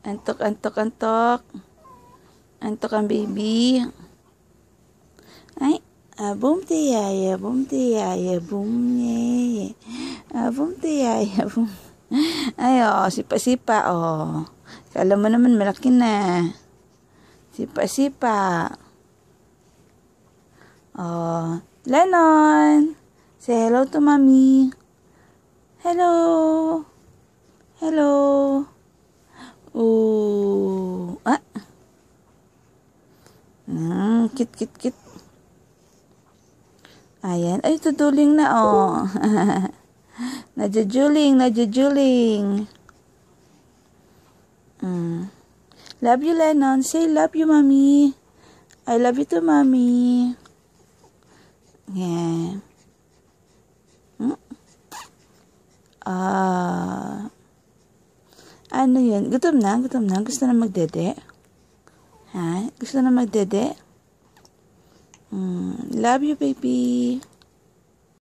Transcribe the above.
Antok, antok, antok. Antok ang baby. Ay, bum tiyaya, bum tiyaya, bum ye. Bum tiyaya, bum. Ay, sipa-sipa, Kala mo naman malaki na. Sipa-sipa. Lennon. Say hello to mommy. Hello. Hello. Ooh. Kit. Ayan. Ay, tuduling na, Najujuling. Love you, Lennon. Say love you, mommy. I love you too, mommy. Yeah. Ano yun? Gutom na? Gusto na magdede? Ha? Gusto na magdede? Love you, baby.